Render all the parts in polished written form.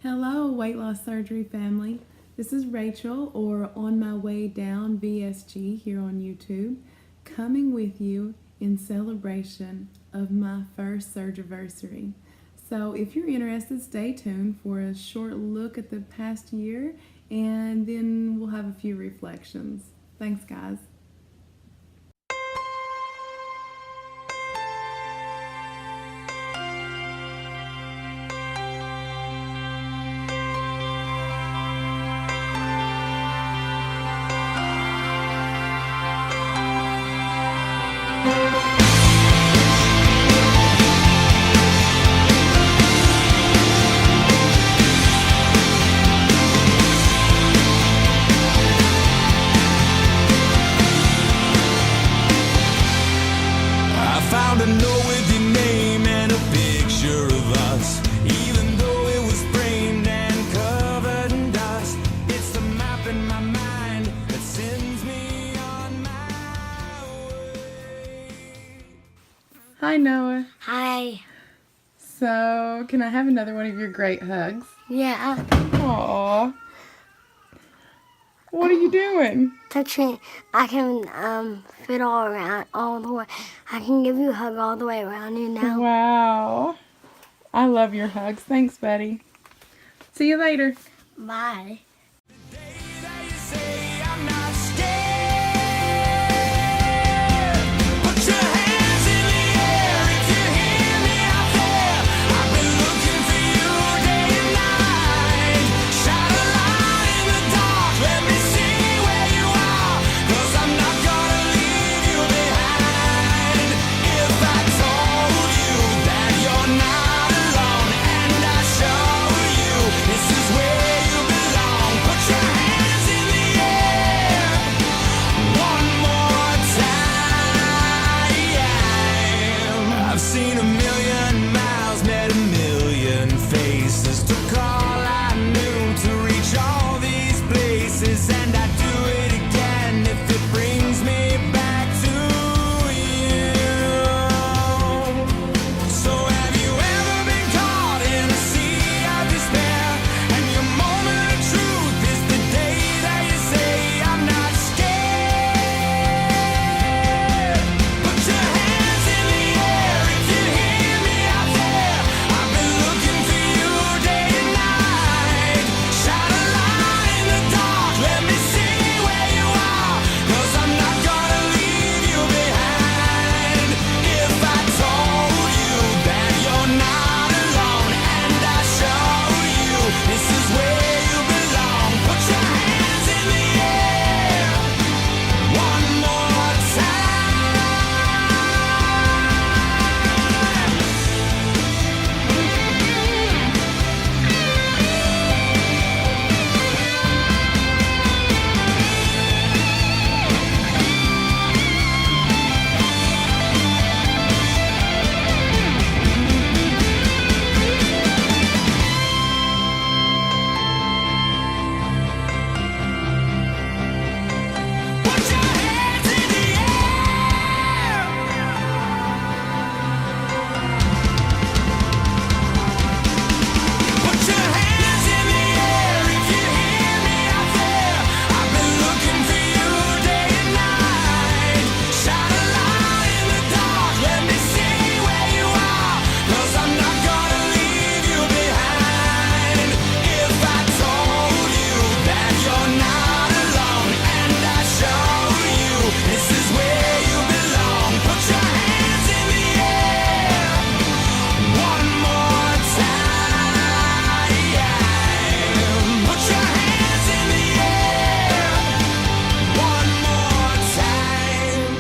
Hello, weight loss surgery family. This is Rachel, or On My Way Down VSG here on YouTube, coming with you in celebration of my first Surgiversary. So if you're interested, stay tuned for a short look at the past year, and then we'll have a few reflections. Thanks, guys. Found a note with your name and a picture of us. Even though it was framed and covered in dust, it's the map in my mind that sends me on my way. Hi, Noah. Hi. So, can I have another one of your great hugs? Yeah. Aww. What are you doing? Touching. I can fit all the way. I can give you a hug all the way around you now. Wow. I love your hugs. Thanks, buddy. See you later. Bye. The day that you say I'm not scared, put your hands in the air if you hear me out there. I've been looking for you day and night. Shine a light in the dark, let me see where you are, 'cause I'm not gonna leave you behind. If I told you that you're not alone and I show you this is where you belong, put your hands in the air one more time. I've seen a million miles, met a million faces, took all I knew to reach all these places, and I'd do it again if it brings me back to you. So have you ever been caught in a sea of despair, and your moment of truth is the day that you say I'm not scared? Put your hands in the air if you hear me out there. I've been looking for you day and night. Shine a light in the dark, let me see where you are, 'cause I'm not gonna leave you behind. If I told you that you're not alone and I show you this is where you belong, put your hands in the air one more Put your hands in the air. Put your hands in the air if you hear me out there. I've been looking for you day and night. Shine a light in the dark, let me see where you are, 'cause I'm not gonna leave you behind. If I told you that you're not alone and I show you this is where you belong, put your hands in the air one more time. Put your hands in the air one more time.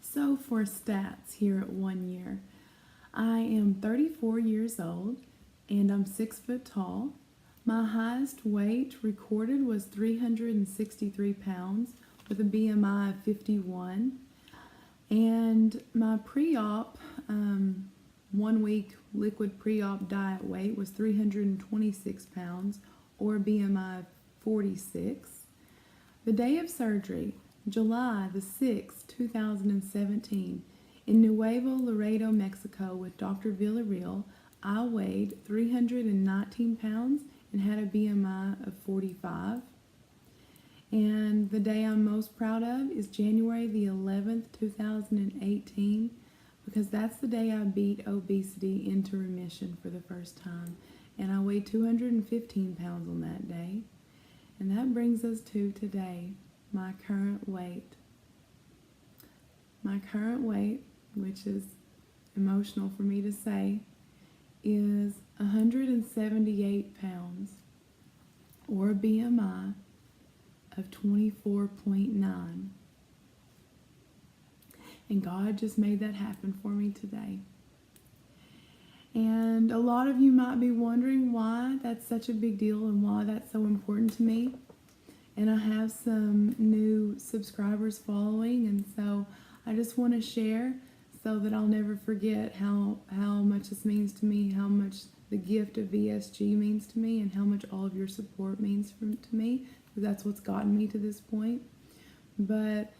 So, for stats here at 1 year, I am 34 years old and I'm 6 foot tall. My highest weight recorded was 363 pounds with a BMI of 51. And my pre-op, 1 week liquid pre-op diet weight was 326 pounds or a BMI of 46. The day of surgery, July the 6th, 2017, In Nuevo, Laredo, Mexico, with Dr. Villarreal, I weighed 319 pounds and had a BMI of 45. And the day I'm most proud of is January the 11th, 2018, because that's the day I beat obesity into remission for the first time. And I weighed 215 pounds on that day. And that brings us to today, my current weight. My current weight, which is emotional for me to say, is 178 pounds, or a BMI of 24.9. And God just made that happen for me today. And a lot of you might be wondering why that's such a big deal and why that's so important to me. And I have some new subscribers following, and so I just want to share so that I'll never forget how much this means to me, how much the gift of VSG means to me, and how much all of your support means to me, because that's what's gotten me to this point. But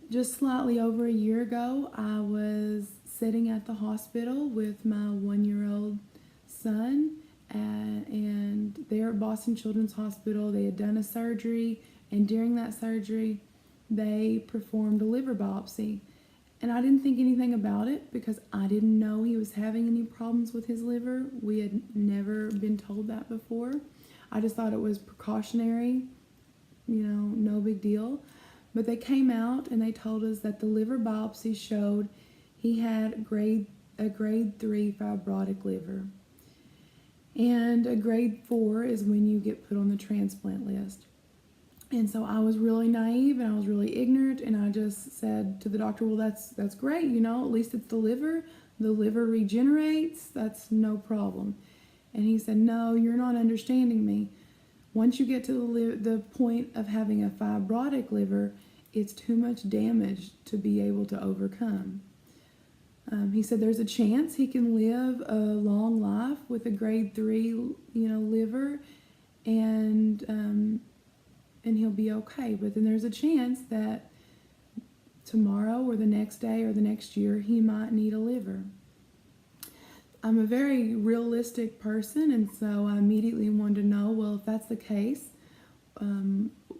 just slightly over a year ago, I was sitting at the hospital with my 1-year-old son, and there at Boston Children's Hospital, they had done a surgery, and during that surgery, they performed a liver biopsy. And I didn't think anything about it because I didn't know he was having any problems with his liver. We had never been told that before. I just thought it was precautionary, no big deal. But they came out and they told us that the liver biopsy showed he had a grade 3 fibrotic liver. And a grade 4 is when you get put on the transplant list. And so I was really naive and I was really ignorant, and I just said to the doctor, well, that's great, at least it's the liver. The liver regenerates, that's no problem. And he said, no, you're not understanding me. Once you get to the point of having a fibrotic liver, it's too much damage to be able to overcome. He said there's a chance he can live a long life with a grade 3, liver, and he'll be okay. But then there's a chance that tomorrow or the next day or the next year he might need a liver. I'm a very realistic person, and so I immediately wanted to know, well, if that's the case,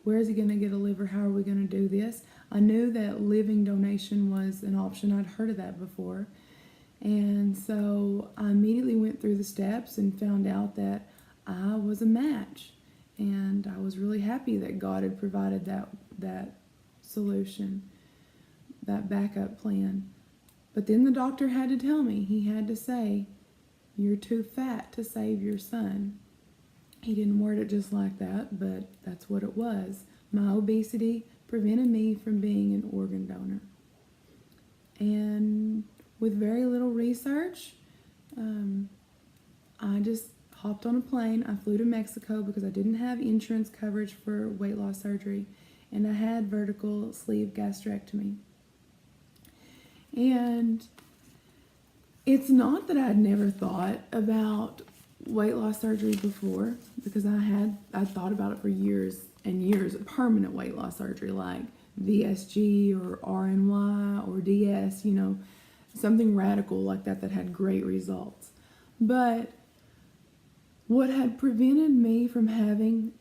where is he going to get a liver? How are we going to do this? I knew that living donation was an option. I'd heard of that before. And so I immediately went through the steps and found out that I was a match. And I was really happy that God had provided that solution, that backup plan. But then the doctor had to tell me, he had to say, you're too fat to save your son. He didn't word it just like that, but that's what it was. My obesity prevented me from being an organ donor. And with very little research, I just hopped on a plane. I flew to Mexico because I didn't have insurance coverage for weight loss surgery, and I had vertical sleeve gastrectomy. And it's not that I'd never thought about weight loss surgery before, because I'd thought about it for years and years, permanent weight loss surgery like VSG or RNY or DS, something radical like that had great results. But what had prevented me from having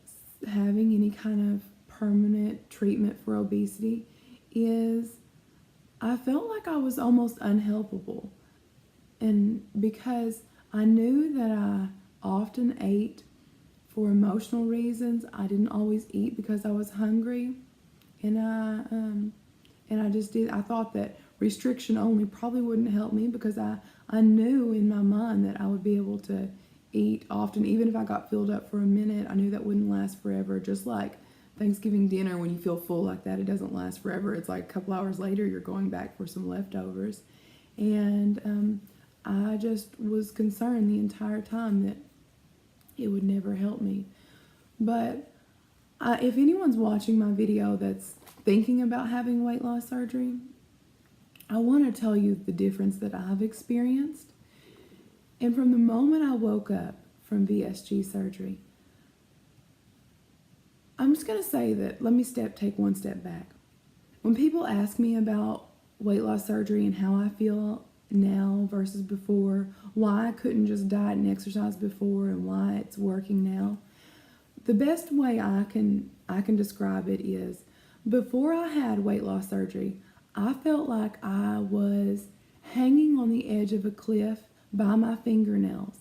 any kind of permanent treatment for obesity is I felt like I was almost unhelpable. And because I knew that I often ate for emotional reasons, I didn't always eat because I was hungry. And I thought that restriction only probably wouldn't help me, because I knew in my mind that I would be able to eat often. Even if I got filled up for a minute, I knew that wouldn't last forever. Just like Thanksgiving dinner, when you feel full like that, it doesn't last forever. It's like a couple hours later, you're going back for some leftovers. And I just was concerned the entire time that it would never help me. But if anyone's watching my video that's thinking about having weight loss surgery, I want to tell you the difference that I've experienced. And from the moment I woke up from VSG surgery, I'm just going to say that, let me take one step back. When people ask me about weight loss surgery and how I feel now versus before, why I couldn't just diet and exercise before and why it's working now. The best way I can describe it is, before I had weight loss surgery, I felt like I was hanging on the edge of a cliff by my fingernails,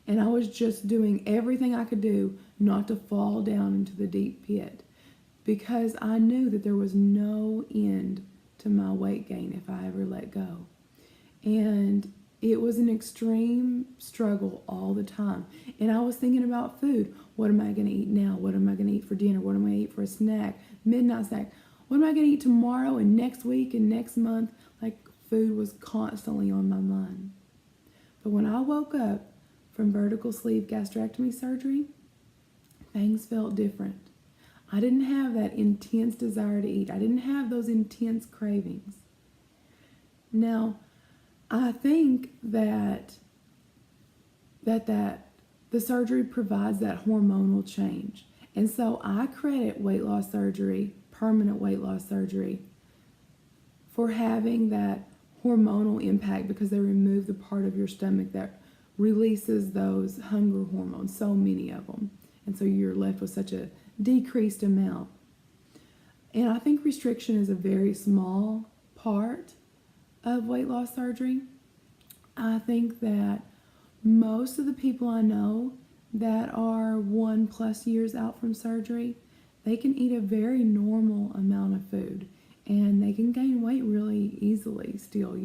and I was just doing everything I could do not to fall down into the deep pit, because I knew that there was no end to my weight gain if I ever let go. And it was an extreme struggle all the time. And I was thinking about food. What am I going to eat now? What am I going to eat for dinner? What am I going to eat for a snack? Midnight snack. What am I going to eat tomorrow and next week and next month? Like, food was constantly on my mind. But when I woke up from vertical sleeve gastrectomy surgery, things felt different. I didn't have that intense desire to eat. I didn't have those intense cravings. Now, I think that the surgery provides that hormonal change. And so I credit weight loss surgery, permanent weight loss surgery, for having that hormonal impact, because they remove the part of your stomach that releases those hunger hormones, so many of them. And so you're left with such a decreased amount. And I think restriction is a very small part of weight loss surgery. I think that most of the people I know that are 1+ years out from surgery, they can eat a very normal amount of food and they can gain weight really easily still,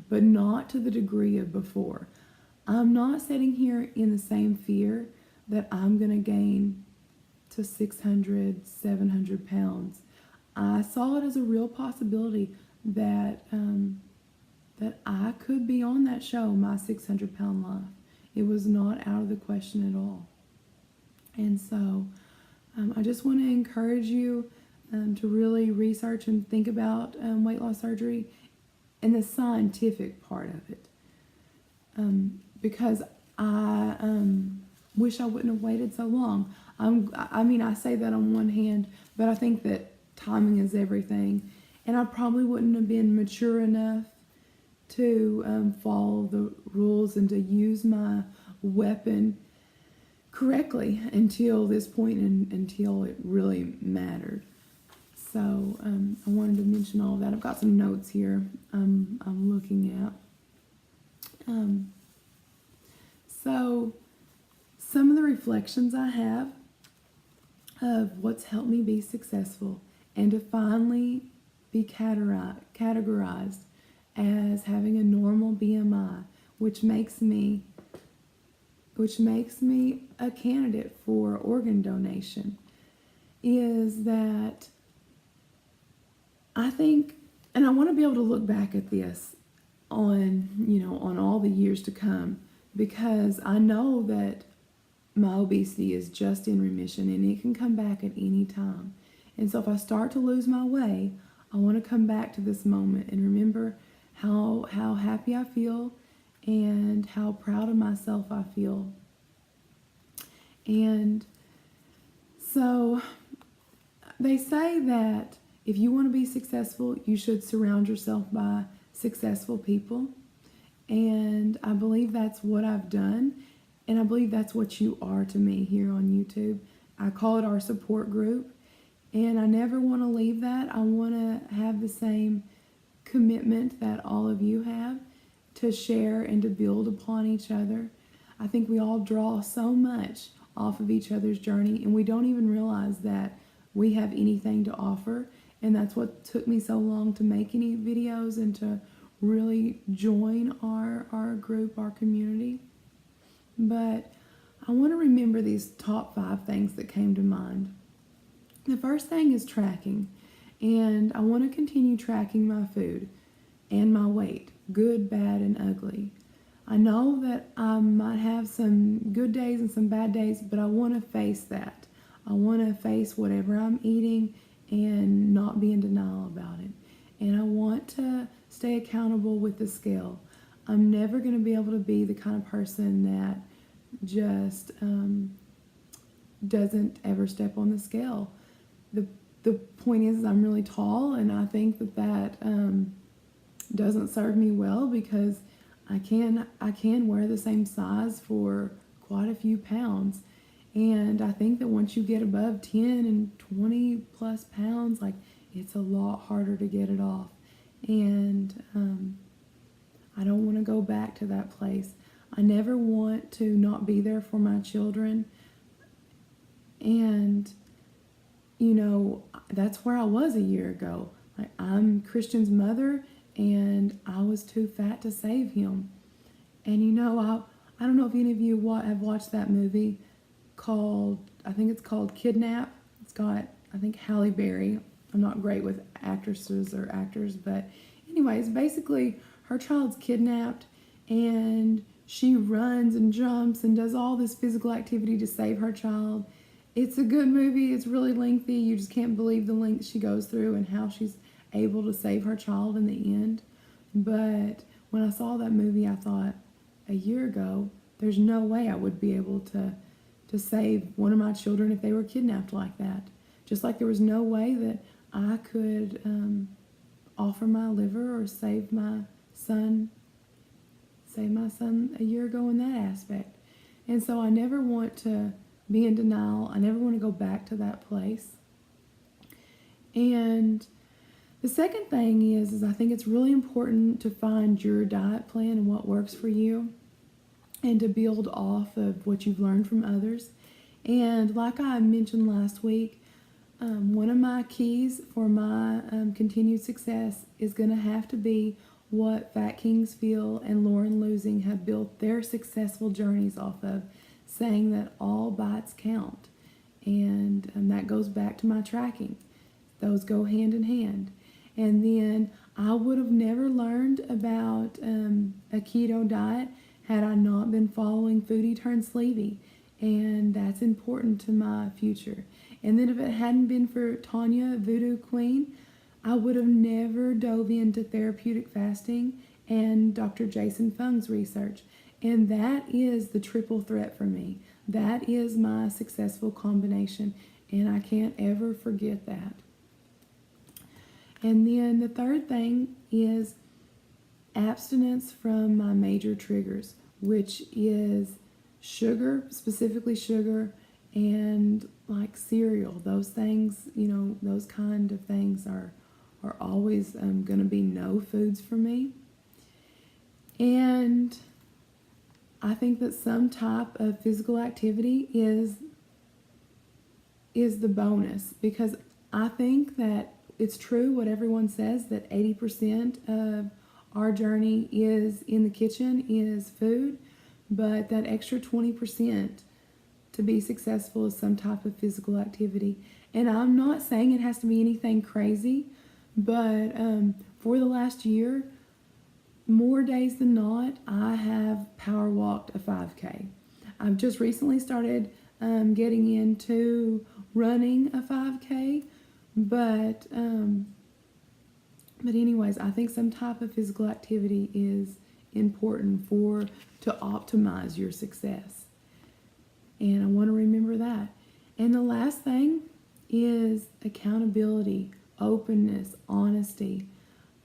but not to the degree of before. I'm not sitting here in the same fear that I'm going to gain to 600, 700 pounds. I saw it as a real possibility that I could be on that show, My 600-Pound Life. It was not out of the question at all. And so I just want to encourage you to really research and think about weight loss surgery and the scientific part of it. Because I wish I wouldn't have waited so long. I say that on one hand, but I think that timing is everything. And I probably wouldn't have been mature enough to follow the rules and to use my weapon correctly until this point and until it really mattered. So I wanted to mention all of that. I've got some notes here I'm looking at. So some of the reflections I have of what's helped me be successful and to finally be categorized as having a normal BMI, which makes me a candidate for organ donation, is that I think, and I want to be able to look back at this on all the years to come, because I know that my obesity is just in remission and it can come back at any time. And so if I start to lose my way, I want to come back to this moment and remember how happy I feel and how proud of myself I feel. And so they say that if you want to be successful, you should surround yourself by successful people. And I believe that's what I've done. And I believe that's what you are to me here on YouTube. I call it our support group. And I never want to leave that. I want to have the same commitment that all of you have to share and to build upon each other. I think we all draw so much off of each other's journey, and we don't even realize that we have anything to offer. And that's what took me so long to make any videos and to really join our group, our community. But I want to remember these top 5 things that came to mind. The first thing is tracking, and I want to continue tracking my food and my weight, good, bad, and ugly. I know that I might have some good days and some bad days, but I want to face that. I want to face whatever I'm eating and not be in denial about it. And I want to stay accountable with the scale. I'm never going to be able to be the kind of person that just doesn't ever step on the scale. The point is I'm really tall, and I think that doesn't serve me well because I can wear the same size for quite a few pounds. And I think that once you get above 10 and 20 plus pounds, like, it's a lot harder to get it off. And I don't want to go back to that place. I never want to not be there for my children. And, you know, that's where I was a year ago. Like, I'm Christian's mother, and I was too fat to save him. And, you know, I don't know if any of you have watched that movie I think it's called Kidnap. It's got, I think, Halle Berry. I'm not great with actresses or actors, but anyways, basically her child's kidnapped, and she runs and jumps and does all this physical activity to save her child. It's a good movie. It's really lengthy. You just can't believe the length she goes through and how she's able to save her child in the end. But when I saw that movie, I thought, a year ago, there's no way I would be able to save one of my children if they were kidnapped like that. Just like there was no way that I could offer my liver or save my son a year ago in that aspect. And so I never want to be in denial. I never want to go back to that place. And the second thing is I think it's really important to find your diet plan and what works for you, and to build off of what you've learned from others. And like I mentioned last week, one of my keys for my continued success is going to have to be what Fat Kingsfield and Lauren Losing have built their successful journeys off of, saying that all bites count. And that goes back to my tracking. Those go hand in hand. And then I would have never learned about a keto diet had I not been following Foodie Turned Sleevy. And that's important to my future. And then if it hadn't been for Tanya, Voodoo Queen, I would have never dove into therapeutic fasting and Dr. Jason Fung's research. And that is the triple threat for me. That is my successful combination. And I can't ever forget that. And then the third thing is abstinence from my major triggers, which is sugar, specifically sugar, and like cereal. Those things, you know, those kind of things are always going to be no foods for me. And I think that some type of physical activity is the bonus, because I think that it's true what everyone says, that 80% of our journey is in the kitchen, is food, but that extra 20% to be successful is some type of physical activity. And I'm not saying it has to be anything crazy, but for the last year, more days than not, I have power walked a 5K. I've just recently started getting into running a 5K, but anyways, I think some type of physical activity is important to optimize your success. And I want to remember that. And the last thing is accountability, openness, honesty.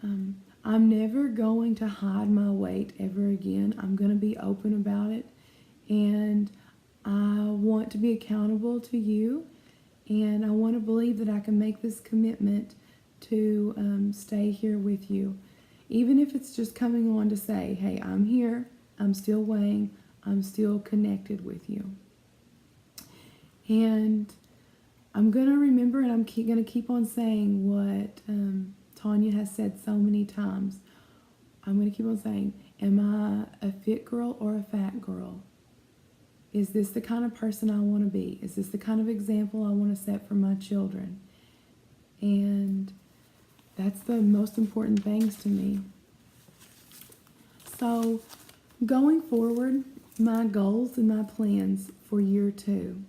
I'm never going to hide my weight ever again. I'm going to be open about it. And I want to be accountable to you. And I want to believe that I can make this commitment to stay here with you. Even if it's just coming on to say, hey, I'm here, I'm still weighing, I'm still connected with you. And I'm going to remember, and I'm going to keep on saying what Tanya has said so many times. I'm going to keep on saying, am I a fit girl or a fat girl? Is this the kind of person I want to be? Is this the kind of example I want to set for my children? And that's the most important things to me. So going forward, my goals and my plans for year 2.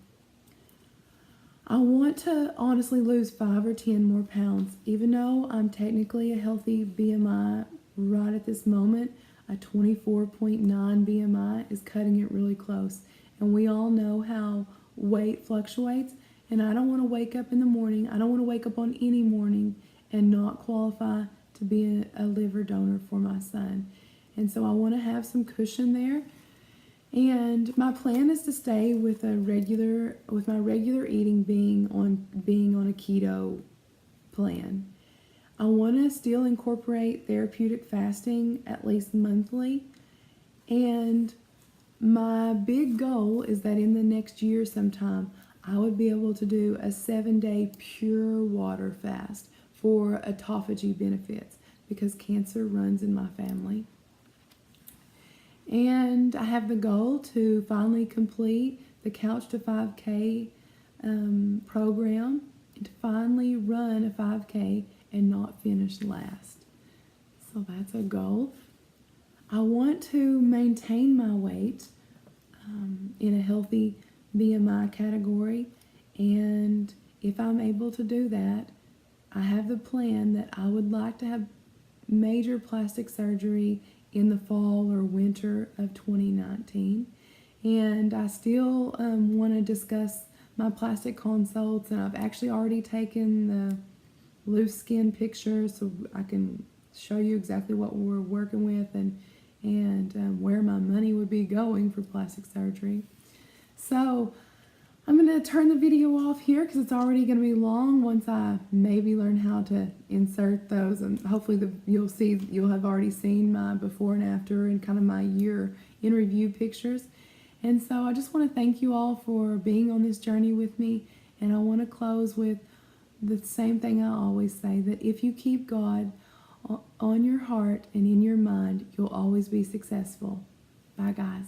I want to honestly lose 5 or 10 more pounds. Even though I'm technically a healthy BMI right at this moment, a 24.9 BMI is cutting it really close. And we all know how weight fluctuates. And I don't want to wake up in the morning, I don't want to wake up on any morning and not qualify to be a liver donor for my son. And so I want to have some cushion there. And my plan is to stay with my regular eating being on a keto plan. I want to still incorporate therapeutic fasting at least monthly. And my big goal is that in the next year sometime, I would be able to do a 7-day pure water fast for autophagy benefits because cancer runs in my family. And I have the goal to finally complete the Couch to 5K program and to finally run a 5K and not finish last. So that's a goal. I want to maintain my weight in a healthy BMI category, and if I'm able to do that, I have the plan that I would like to have major plastic surgery in the fall or winter of 2019. And I still want to discuss my plastic consults, and I've actually already taken the loose skin pictures so I can show you exactly what we're working with and where my money would be going for plastic surgery. So I'm going to turn the video off here because it's already going to be long once I maybe learn how to insert those, and hopefully you'll have already seen my before and after and kind of my year in review pictures. And so I just want to thank you all for being on this journey with me, and I want to close with the same thing I always say, that if you keep God on your heart and in your mind, you'll always be successful. Bye guys.